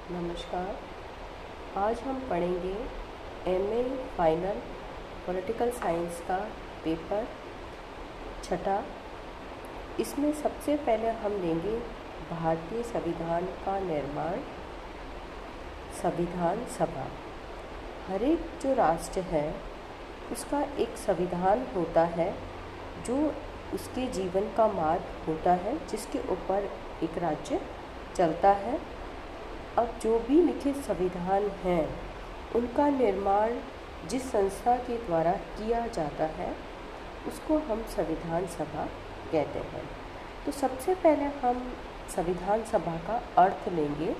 नमस्कार। आज हम पढ़ेंगे एमए फाइनल पॉलिटिकल साइंस का पेपर छठा। इसमें सबसे पहले हम लेंगे भारतीय संविधान का निर्माण। संविधान सभा हर एक जो राष्ट्र है उसका एक संविधान होता है जो उसके जीवन का मार्ग होता है, जिसके ऊपर एक राज्य चलता है। अब जो भी लिखित संविधान हैं उनका निर्माण जिस संस्था के द्वारा किया जाता है उसको हम संविधान सभा कहते हैं। तो सबसे पहले हम संविधान सभा का अर्थ लेंगे।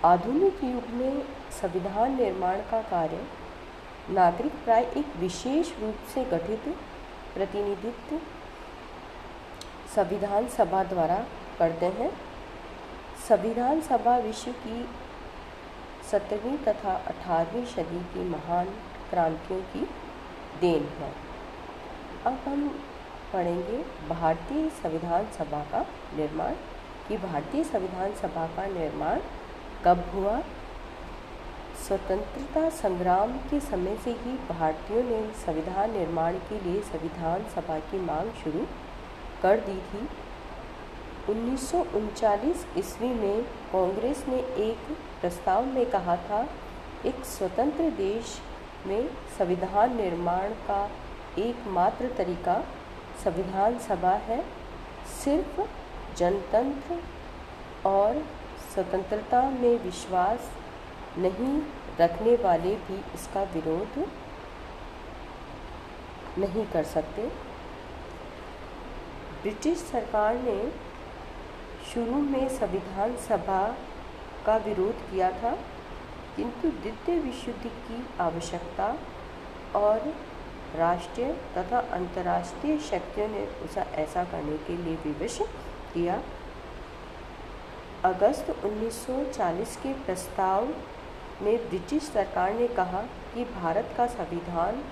आधुनिक युग में संविधान निर्माण का कार्य नागरिक प्राय एक विशेष रूप से गठित प्रतिनिधित्व संविधान सभा द्वारा करते हैं। संविधान सभा विश्व की 17वीं तथा 18वीं सदी की महान क्रांतियों की देन है। अब हम पढ़ेंगे भारतीय संविधान सभा का निर्माण कि भारतीय संविधान सभा का निर्माण कब हुआ। स्वतंत्रता संग्राम के समय से ही भारतीयों ने संविधान निर्माण के लिए संविधान सभा की मांग शुरू कर दी थी। 1939 ईस्वी में कांग्रेस ने एक प्रस्ताव में कहा था, एक स्वतंत्र देश में संविधान निर्माण का एकमात्र तरीका संविधान सभा है। सिर्फ जनतंत्र और स्वतंत्रता में विश्वास नहीं रखने वाले भी इसका विरोध नहीं कर सकते। ब्रिटिश सरकार ने शुरू में संविधान सभा का विरोध किया था, किंतु द्वितीय विश्व युद्ध की आवश्यकता और राष्ट्रीय तथा अंतर्राष्ट्रीय शक्तियों ने उसे ऐसा करने के लिए विवश किया। अगस्त 1940 के प्रस्ताव में ब्रिटिश सरकार ने कहा कि भारत का संविधान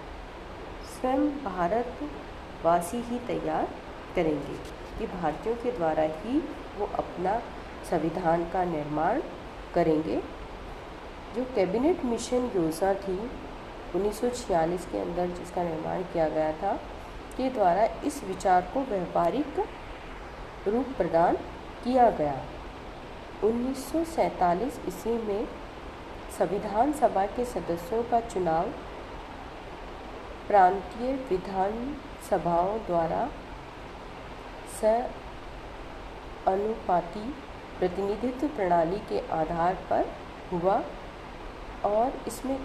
स्वयं भारतवासी ही तैयार करेंगे, कि भारतीयों के द्वारा ही वो अपना संविधान का निर्माण करेंगे। जो कैबिनेट मिशन योजना थी 1946 के अंदर जिसका निर्माण किया गया था, के द्वारा इस विचार को व्यावहारिक रूप प्रदान किया गया। 1947 ईस्वी में संविधान सभा के सदस्यों का चुनाव प्रांतीय विधान सभाओं द्वारा अनुपाती प्रतिनिधित्व प्रणाली के आधार पर हुआ और इसमें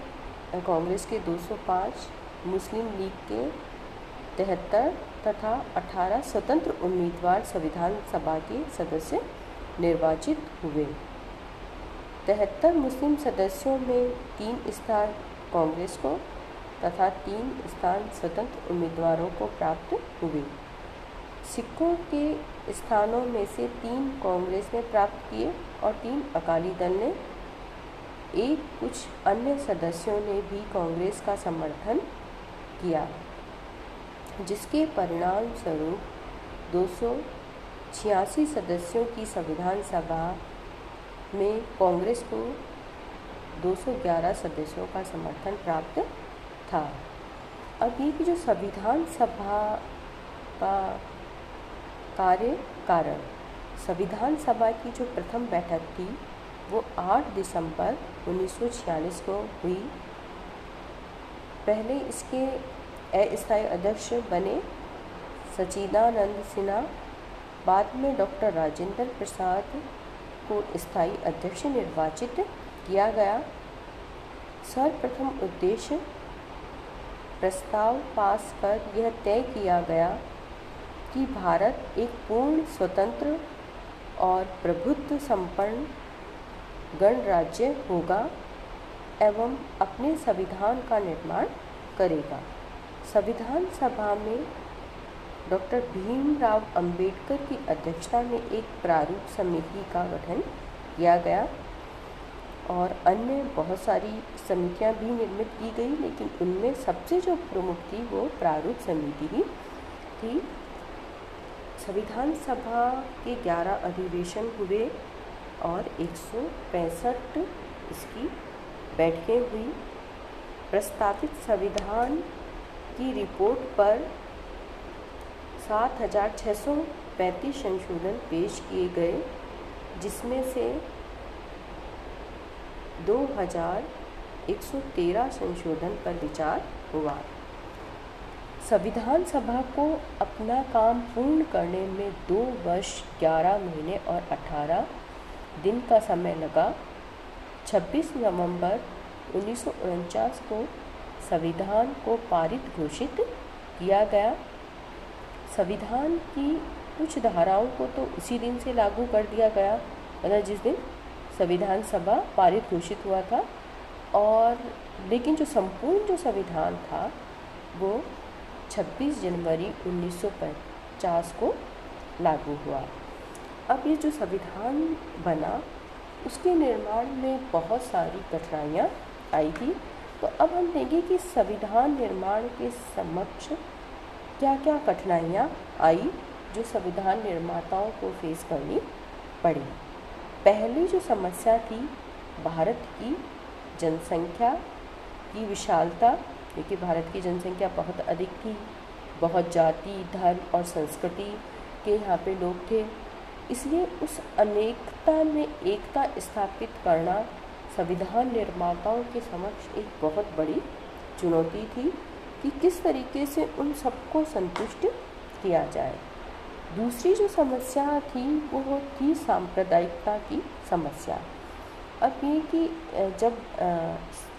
कांग्रेस के 205, मुस्लिम लीग के 73 तथा 18 स्वतंत्र उम्मीदवार संविधान सभा के सदस्य निर्वाचित हुए। 73 मुस्लिम सदस्यों में 3 स्थान कांग्रेस को तथा 3 स्थान स्वतंत्र उम्मीदवारों को प्राप्त हुए। सिखों के स्थानों में से 3 कांग्रेस ने प्राप्त किए और 3 अकाली दल ने। कुछ अन्य सदस्यों ने भी कांग्रेस का समर्थन किया, जिसके परिणाम स्वरूप 286 सदस्यों की संविधान सभा में कांग्रेस को 211 सदस्यों का समर्थन प्राप्त था। अब ये कि जो संविधान सभा का कारण संविधान सभा की जो प्रथम बैठक थी वो 8 दिसंबर 1946 को हुई। पहले इसके अस्थायी अध्यक्ष बने सच्चिदानंद सिन्हा, बाद में डॉक्टर राजेंद्र प्रसाद को स्थायी अध्यक्ष निर्वाचित किया गया। सर्वप्रथम उद्देश्य प्रस्ताव पास कर यह तय किया गया कि भारत एक पूर्ण स्वतंत्र और प्रभुत्व संपन्न गणराज्य होगा एवं अपने संविधान का निर्माण करेगा। संविधान सभा में डॉक्टर भीमराव अंबेडकर की अध्यक्षता में एक प्रारूप समिति का गठन किया गया और अन्य बहुत सारी समितियां भी निर्मित की गई, लेकिन उनमें सबसे जो प्रमुख थी वो प्रारूप समिति ही थी। संविधान सभा के 11 अधिवेशन हुए और 165 इसकी बैठकें हुई। प्रस्तावित संविधान की रिपोर्ट पर 7,635 संशोधन पेश किए गए, जिसमें से 2,113 संशोधन पर विचार हुआ। संविधान सभा को अपना काम पूर्ण करने में 2 वर्ष 11 महीने और 18 दिन का समय लगा। 26 नवंबर 1949 को संविधान को पारित घोषित किया गया। संविधान की कुछ धाराओं को तो उसी दिन से लागू कर दिया गया, मतलब जिस दिन संविधान सभा पारित घोषित हुआ था, और लेकिन जो संपूर्ण जो संविधान था वो 26 जनवरी 1950 को लागू हुआ। अब ये जो संविधान बना उसके निर्माण में बहुत सारी कठिनाइयाँ आई थी। तो अब हम देखेंगे कि संविधान निर्माण के समक्ष क्या क्या कठिनाइयाँ आई जो संविधान निर्माताओं को फेस करनी पड़ी। पहली जो समस्या थी भारत की जनसंख्या की विशालता, क्योंकि भारत की जनसंख्या बहुत अधिक थी, बहुत जाति, धर्म और संस्कृति के यहाँ पे लोग थे, इसलिए उस अनेकता में एकता स्थापित करना संविधान निर्माताओं के समक्ष एक बहुत बड़ी चुनौती थी कि किस तरीके से उन सबको संतुष्ट किया जाए। दूसरी जो समस्या थी वो थी सांप्रदायिकता की समस्या। अब ये कि जब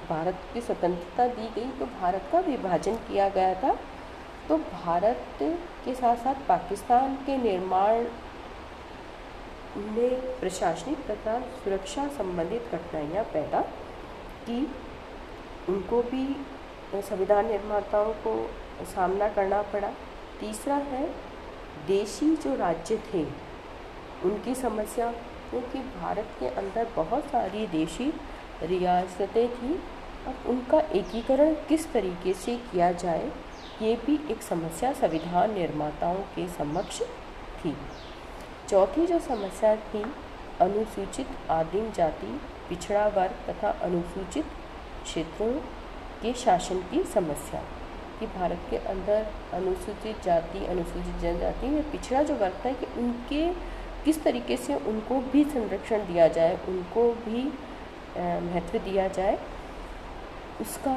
भारत की स्वतंत्रता दी गई तो भारत का विभाजन किया गया था, तो भारत के साथ साथ पाकिस्तान के निर्माण ने प्रशासनिक तथा सुरक्षा संबंधित कठिनाइयाँ पैदा की। उनको भी संविधान निर्माताओं को सामना करना पड़ा। तीसरा है देशी जो राज्य थे उनकी समस्या, क्योंकि भारत के अंदर बहुत सारी देशी रियासतें थी। अब उनका एकीकरण किस तरीके से किया जाए, ये भी एक समस्या संविधान निर्माताओं के समक्ष थी। चौथी जो समस्या थी अनुसूचित आदिम जाति, पिछड़ा वर्ग तथा अनुसूचित क्षेत्रों के शासन की समस्या, कि भारत के अंदर अनुसूचित जाति, अनुसूचित जनजाति में पिछड़ा जो वर्ग था कि उनके किस तरीके से उनको भी संरक्षण दिया जाए, उनको भी महत्व दिया जाए, उसका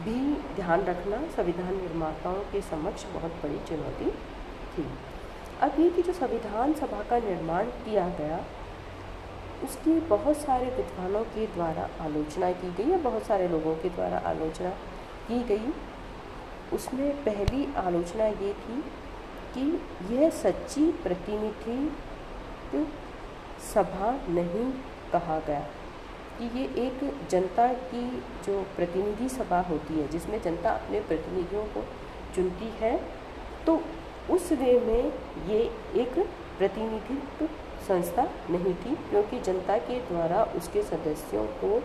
भी ध्यान रखना संविधान निर्माताओं के समक्ष बहुत बड़ी चुनौती थी। अब ये कि जो संविधान सभा का निर्माण किया गया उसकी बहुत सारे विद्वानों के द्वारा आलोचना की गई, या बहुत सारे लोगों के द्वारा आलोचना की गई। उसमें पहली आलोचना ये थी कि यह सच्ची प्रतिनिधित्व सभा नहीं कहा गया, कि ये एक जनता की जो प्रतिनिधि सभा होती है जिसमें जनता अपने प्रतिनिधियों को चुनती है, तो उस वे में ये एक प्रतिनिधित्व संस्था नहीं थी, क्योंकि जनता के द्वारा उसके सदस्यों को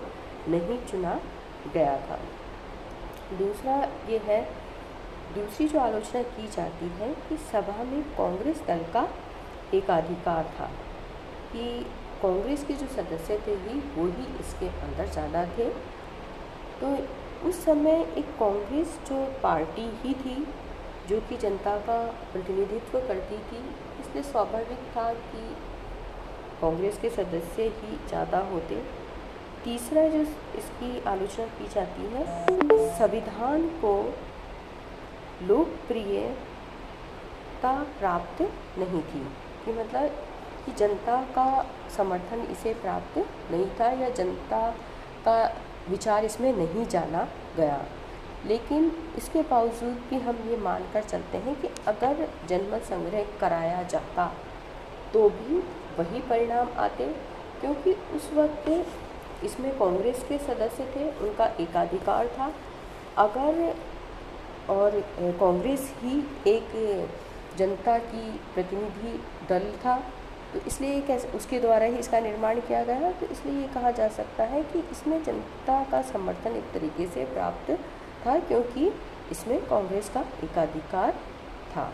नहीं चुना गया था। दूसरी जो आलोचना की जाती है कि सभा में कांग्रेस दल का एकाधिकार था, कि कांग्रेस के जो सदस्य थे वो ही इसके अंदर ज़्यादा थे। तो उस समय एक कांग्रेस जो पार्टी ही थी जो कि जनता का प्रतिनिधित्व करती थी, इसलिए स्वाभाविक था कि कांग्रेस के सदस्य ही ज़्यादा होते। तीसरा जो इसकी आलोचना की जाती है, संविधान को लोकप्रियता प्राप्त नहीं थी, कि मतलब कि जनता का समर्थन इसे प्राप्त नहीं था, या जनता का विचार इसमें नहीं जाना गया। लेकिन इसके बावजूद भी हम ये मानकर चलते हैं कि अगर जनमत संग्रह कराया जाता तो भी वही परिणाम आते, क्योंकि उस वक्त इसमें कांग्रेस के सदस्य थे, उनका एकाधिकार था। अगर और कांग्रेस ही एक जनता की प्रतिनिधि दल था, तो इसलिए कैसे उसके द्वारा ही इसका निर्माण किया गया। तो इसलिए ये कहा जा सकता है कि इसमें जनता का समर्थन एक तरीके से प्राप्त था, क्योंकि इसमें कांग्रेस का एकाधिकार था।